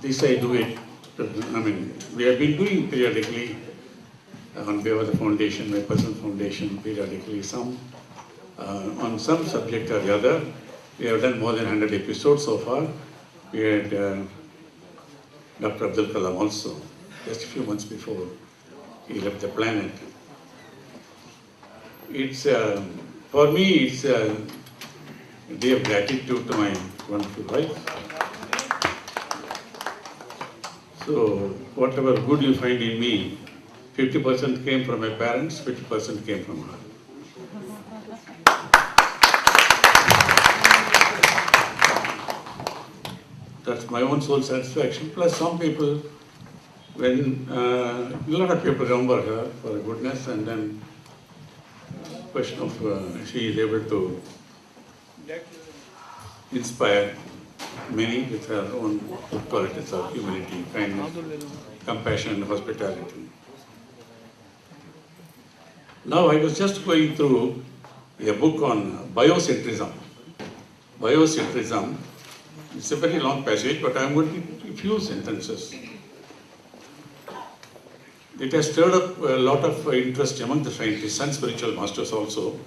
This I do it, I mean, we have been doing periodically on behalf of the foundation, my personal foundation, periodically on some subject or the other. We have done more than 100 episodes so far. We had Dr. Abdul Kalam also, just a few months before he left the planet. It's, for me, it's a day of gratitude to my wonderful wife. So, whatever good you find in me, 50% came from my parents, 50% came from her. That's my own soul satisfaction. Plus, some people, when a lot of people remember her for her goodness, and then question of she is able to inspire many with her own qualities of humanity, kindness, compassion, and hospitality. Now, I was just going through a book on biocentrism. Biocentrism, it's a very long passage, but I'm going to give a few sentences. It has stirred up a lot of interest among the scientists and spiritual masters also.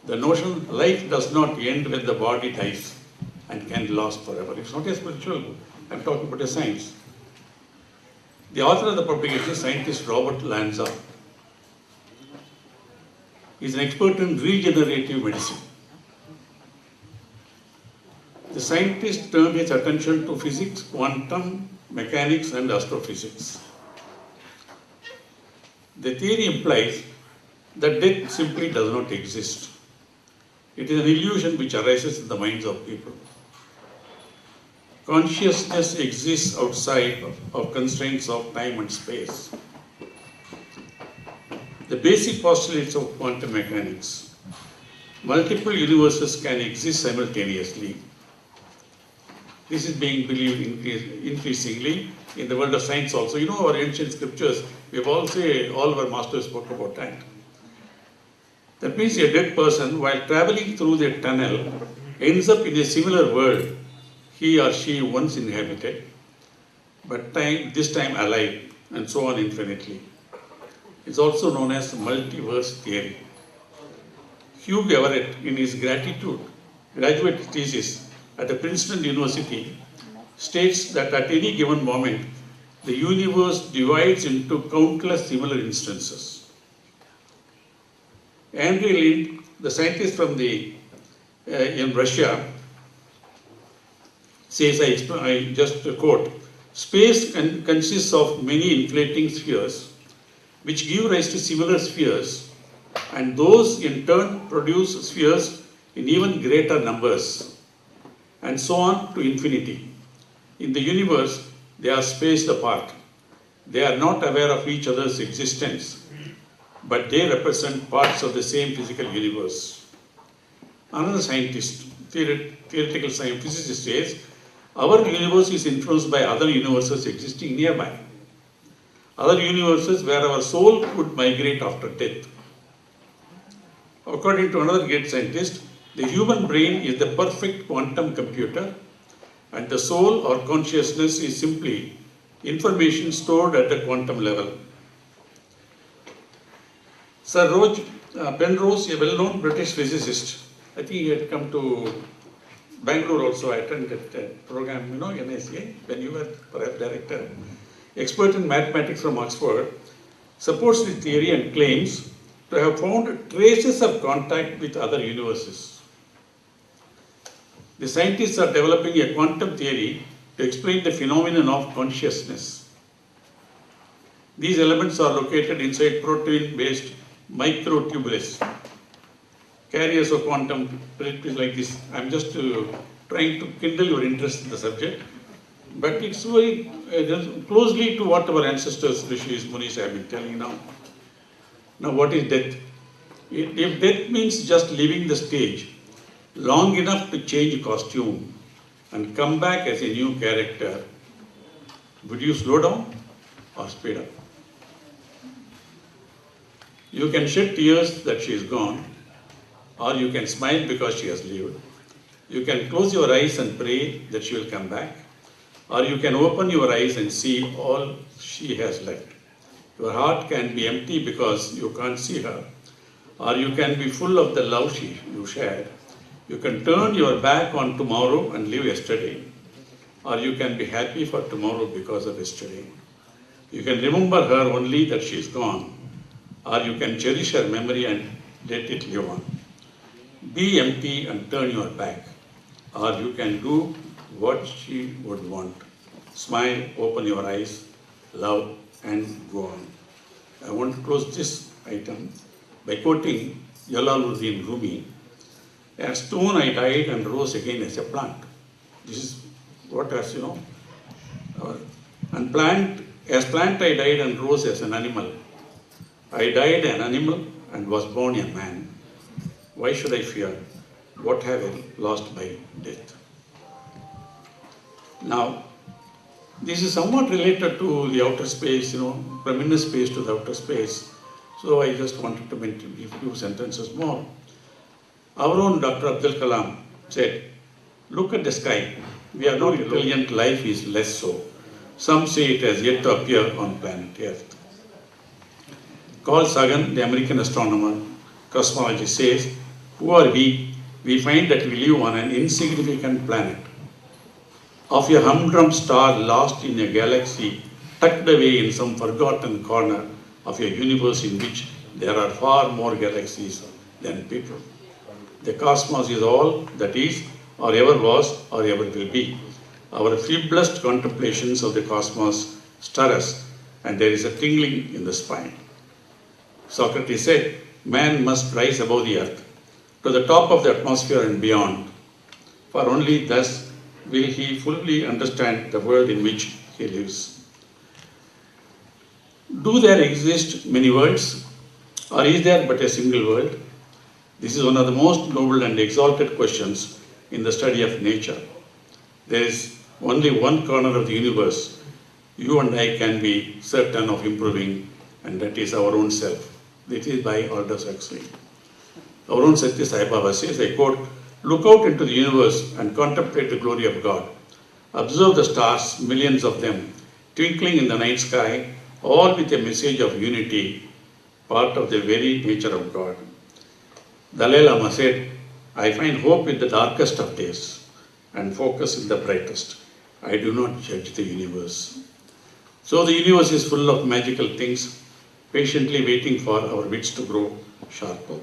The notion life does not end when the body dies and can last forever. It's not a spiritual, I'm talking about a science. The author of the publication is scientist Robert Lanza. He's an expert in regenerative medicine. The scientist turned his attention to physics, quantum mechanics, and astrophysics. The theory implies that death simply does not exist. It is an illusion which arises in the minds of people. Consciousness exists outside of constraints of time and space. The basic postulates of quantum mechanics. Multiple universes can exist simultaneously. This is being believed increasingly in the world of science also. You know, our ancient scriptures, all of our masters spoke about that. That means a dead person, while traveling through the tunnel, ends up in a similar world he or she once inhabited, but this time alive, and so on infinitely. It's also known as multiverse theory. Hugh Everett, in his graduate thesis at the Princeton University, states that at any given moment, the universe divides into countless similar instances. Andrew Lind, the scientist from in Russia, says, I just quote, space consists of many inflating spheres, which give rise to similar spheres, and those in turn produce spheres in even greater numbers, and so on to infinity. In the universe, they are spaced apart. They are not aware of each other's existence, but they represent parts of the same physical universe. Another scientist, theoretical science physicist, says, our universe is influenced by other universes existing nearby. Other universes where our soul would migrate after death. According to another great scientist, the human brain is the perfect quantum computer, and the soul or consciousness is simply information stored at the quantum level. Sir Penrose, a well-known British physicist, I think he had come to Bangalore also. I attended that program, you know, NSA, when you were perhaps director. Expert in mathematics from Oxford, supports the theory and claims to have found traces of contact with other universes. The scientists are developing a quantum theory to explain the phenomenon of consciousness. These elements are located inside protein-based microtubules, carriers of quantum predictors like this. I'm just trying to kindle your interest in the subject, but it's very closely to what our ancestors, rishis, munis have been telling now. Now, what is death? If death means just leaving the stage long enough to change costume and come back as a new character, would you slow down or speed up? You can shed tears that she is gone, or you can smile because she has lived. You can close your eyes and pray that she will come back, or you can open your eyes and see all she has left. Your heart can be empty because you can't see her, or you can be full of the love you shared. You can turn your back on tomorrow and live yesterday, or you can be happy for tomorrow because of yesterday. You can remember her only that she is gone, or you can cherish her memory and let it live on. Be empty and turn your back, or you can do what she would want. Smile, open your eyes, love, and go on. I want to close this item by quoting Jalaluddin Rumi. As stone I died and rose again as a plant. This is what, as you know, as plant I died and rose as an animal. I died an animal and was born a man. Why should I fear? What have I lost by death? Now, this is somewhat related to the outer space, from inner space to the outer space. So I just wanted to mention a few sentences more. Our own Dr. Abdul Kalam said, look at the sky. We are not intelligent, life is less so. Some say it has yet to appear on planet Earth. Carl Sagan, the American astronomer, cosmologist, says, who are we? We find that we live on an insignificant planet. Of a humdrum star lost in a galaxy, tucked away in some forgotten corner of a universe in which there are far more galaxies than people. The cosmos is all that is, or ever was, or ever will be. Our feeblest contemplations of the cosmos stir us, and there is a tingling in the spine. Socrates said, man must rise above the earth, to the top of the atmosphere and beyond, for only thus will he fully understand the world in which he lives. Do there exist many worlds, or is there but a single world? This is one of the most noble and exalted questions in the study of nature. There is only one corner of the universe you and I can be certain of improving, and that is our own self. This is by Aldous Huxley. Our own Satya Sai Baba says, I quote, look out into the universe and contemplate the glory of God. Observe the stars, millions of them, twinkling in the night sky, all with a message of unity, part of the very nature of God. Dalai Lama said, I find hope in the darkest of days and focus in the brightest. I do not judge the universe. So the universe is full of magical things, patiently waiting for our wits to grow sharper.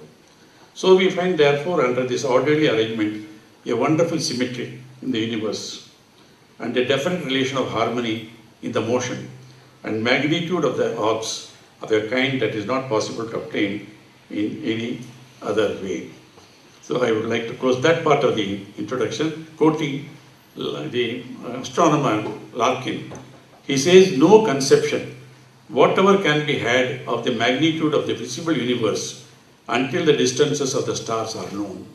So we find, therefore, under this orderly arrangement, a wonderful symmetry in the universe and a definite relation of harmony in the motion and magnitude of the orbs of a kind that is not possible to obtain in any other way. So I would like to close that part of the introduction, quoting the astronomer Larkin. He says, no conception, whatever can be had of the magnitude of the visible universe until the distances of the stars are known.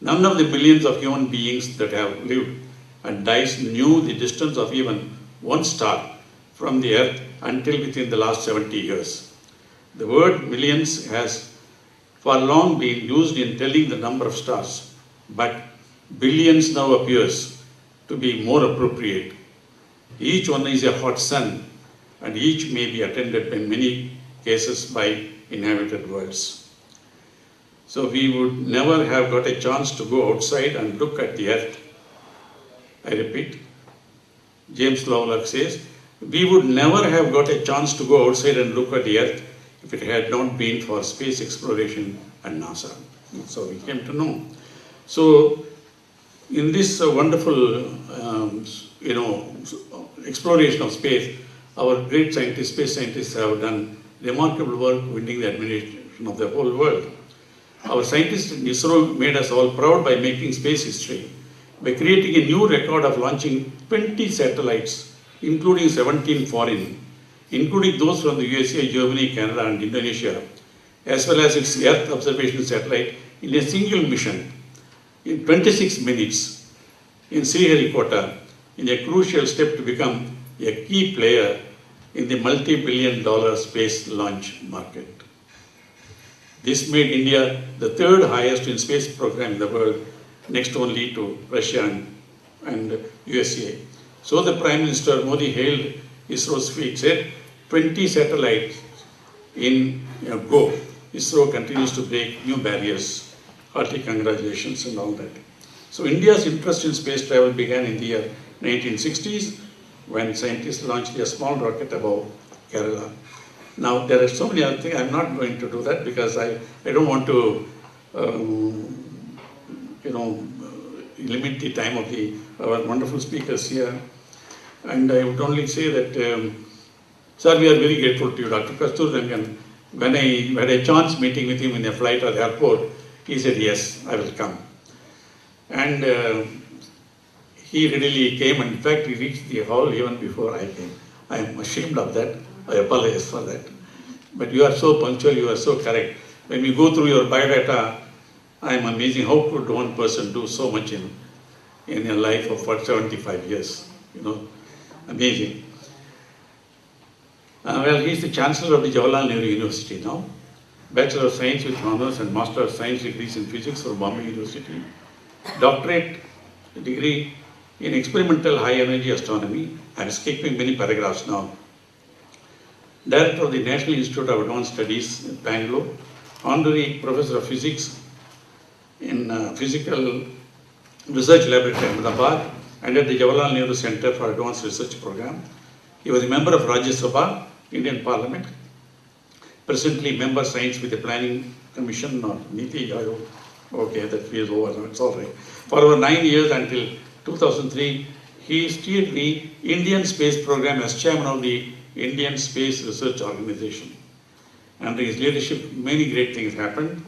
None of the millions of human beings that have lived and died knew the distance of even one star from the earth until within the last 70 years. The word millions has for long been used in telling the number of stars, but billions now appears to be more appropriate. Each one is a hot sun, and each may be attended in many cases by inhabited worlds. So we would never have got a chance to go outside and look at the earth. I repeat, James Lovelock says, we would never have got a chance to go outside and look at the earth if it had not been for space exploration and NASA. So we came to know. So in this wonderful, exploration of space, our great scientists, space scientists have done remarkable work winning the admiration of the whole world. Our scientists in ISRO made us all proud by making space history, by creating a new record of launching 20 satellites, including 17 foreign, including those from the USA, Germany, Canada, and Indonesia, as well as its Earth observation satellite in a single mission in 26 minutes in Sriharikota, in a crucial step to become a key player in the multi-billion-dollar space launch market. This made India the third highest in space program in the world, next only to Russia and USA. So the Prime Minister Modi hailed ISRO's feat, said 20 satellites in go. ISRO continues to break new barriers. Hearty congratulations and all that. So India's interest in space travel began in the year 1960s when scientists launched a small rocket above Kerala. Now there are so many other things. I'm not going to do that because I don't want to limit the time of our wonderful speakers here. And I would only say that, sir, we are very grateful to you, Dr. Kasturirangan. When I had a chance meeting with him in a flight at the airport, he said, yes, I will come. And he readily came, and in fact, he reached the hall even before I came. I am ashamed of that. I apologize for that. But you are so punctual, you are so correct. When we go through your biodata, I am amazing. How could one person do so much in a life of 75 years? Amazing. Well, he is the Chancellor of the Jawaharlal Nehru University now. Bachelor of Science with Honours and Master of Science degrees in Physics from Bombay University. Doctorate degree in Experimental High Energy Astronomy. I am skipping many paragraphs now. Director of the National Institute of Advanced Studies in Bangalore. Honorary Professor of Physics in Physical Research Laboratory in Ahmedabad and at the Jawaharlal Nehru Center for Advanced Research Program. He was a member of Rajya Sabha, Indian Parliament. Presently member Science with the Planning Commission or Niti Ayog. Okay, that feels over, it's all right. For over 9 years until 2003, he steered the Indian Space Program as chairman of the Indian Space Research Organization. Under his leadership, many great things happened.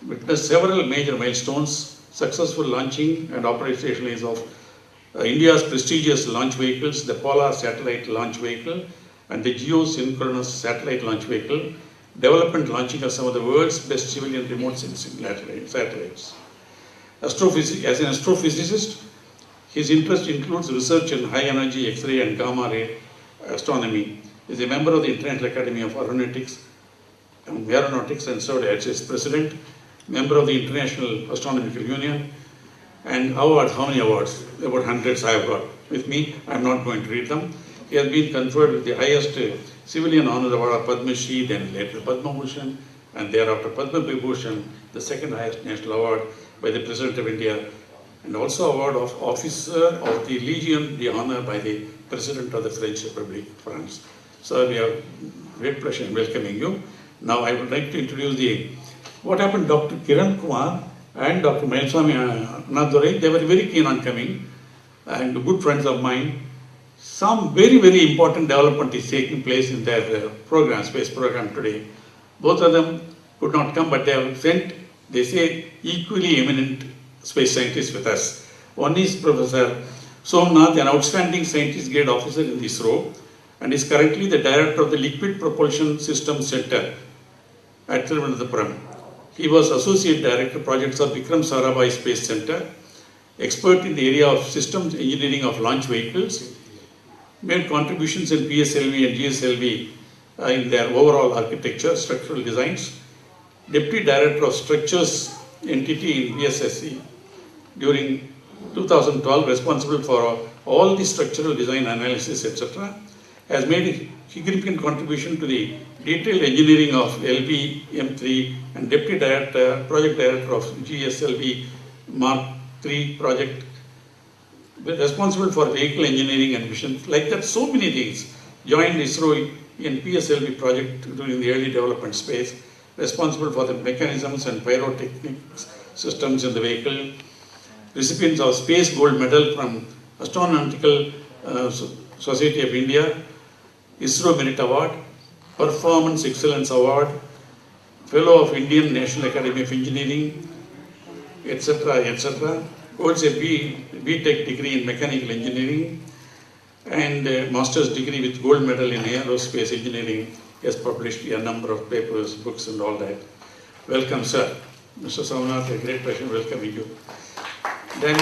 Witnessed several major milestones, successful launching and operationalization of India's prestigious launch vehicles, the Polar Satellite Launch Vehicle and the Geosynchronous Satellite Launch Vehicle, development launching of some of the world's best civilian remote sensing satellites. As an astrophysicist, his interest includes research in high energy X-ray and gamma ray astronomy. He is a member of the International Academy of Aeronautics and served as its president, member of the International Astronomical Union, and awards, how many awards? About hundreds I have got with me. I am not going to read them. He has been conferred with the highest civilian honor award of Padma Shri, then later Padma Bhushan, and thereafter Padma Vibhushan, the second highest national award by the President of India, and also award of Officer of the Legion d'Honneur by the President of the French Republic, France. So we have great pleasure in welcoming you. Now I would like to introduce what happened. Dr. Kiran Kumar and Dr. Mayaswamy Annadurai, they were very keen on coming and good friends of mine. Some very, very important development is taking place in their program, space program today. Both of them could not come, but they have sent, they say, equally eminent space scientists with us. One is Professor Somnath, an outstanding scientist grade officer in ISRO, and is currently the director of the Liquid Propulsion Systems Center at Thiruvananthapuram. He was associate director projects of Vikram Sarabhai Space Center, expert in the area of systems engineering of launch vehicles, made contributions in PSLV and GSLV in their overall architecture, structural designs, deputy director of structures entity in PSSC during 2012, responsible for all the structural design analysis, etc., has made a significant contribution to the detailed engineering of LB M3 and deputy director, project director of GSLV Mark III project, responsible for vehicle engineering and missions, like that, so many things. Joined ISRO in PSLV project during the early development space, responsible for the mechanisms and pyrotechnics systems in the vehicle, recipients of Space Gold Medal from Astronautical Society of India, ISRO Merit Award, Performance Excellence Award, Fellow of Indian National Academy of Engineering, etc., etc. Holds a B.Tech degree in Mechanical Engineering and a Master's degree with Gold Medal in Aerospace Engineering. He has published a number of papers, books and all that. Welcome, sir. Mr. Somnath, a great pleasure welcoming you. Then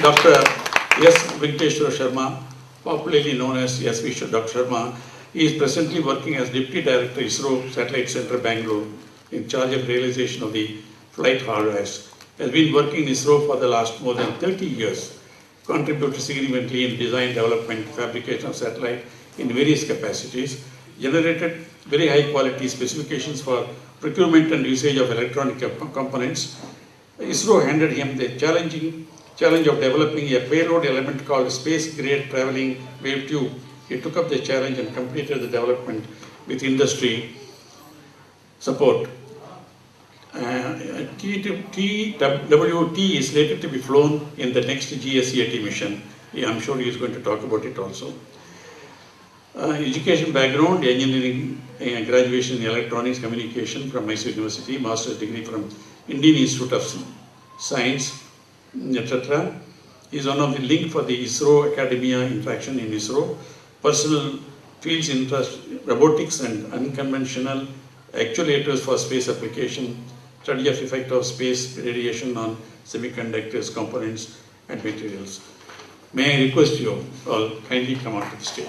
Dr. S. Venkateshwara Sharma, popularly known as S.V. Dr. Sharma. He is presently working as Deputy Director, ISRO Satellite Center, Bangalore, in charge of realization of the flight hardware. Has been working in ISRO for the last more than 30 years. contributed significantly in design, development, fabrication of satellite in various capacities, generated very high quality specifications for procurement and usage of electronic components. ISRO handed him the challenge of developing a payload element called space-grade traveling wave tube. He took up the challenge and completed the development with industry support. TWT is slated to be flown in the next GSET mission. I'm sure he is going to talk about it also. Education background, engineering graduation in electronics communication from Mysore University, master's degree from Indian Institute of Science, etc. He is one of the link for the ISRO Academia interaction in ISRO. Personal fields interest, robotics and unconventional actuators for space application, study of effect of space radiation on semiconductors, components and materials. May I request you all kindly come onto the stage.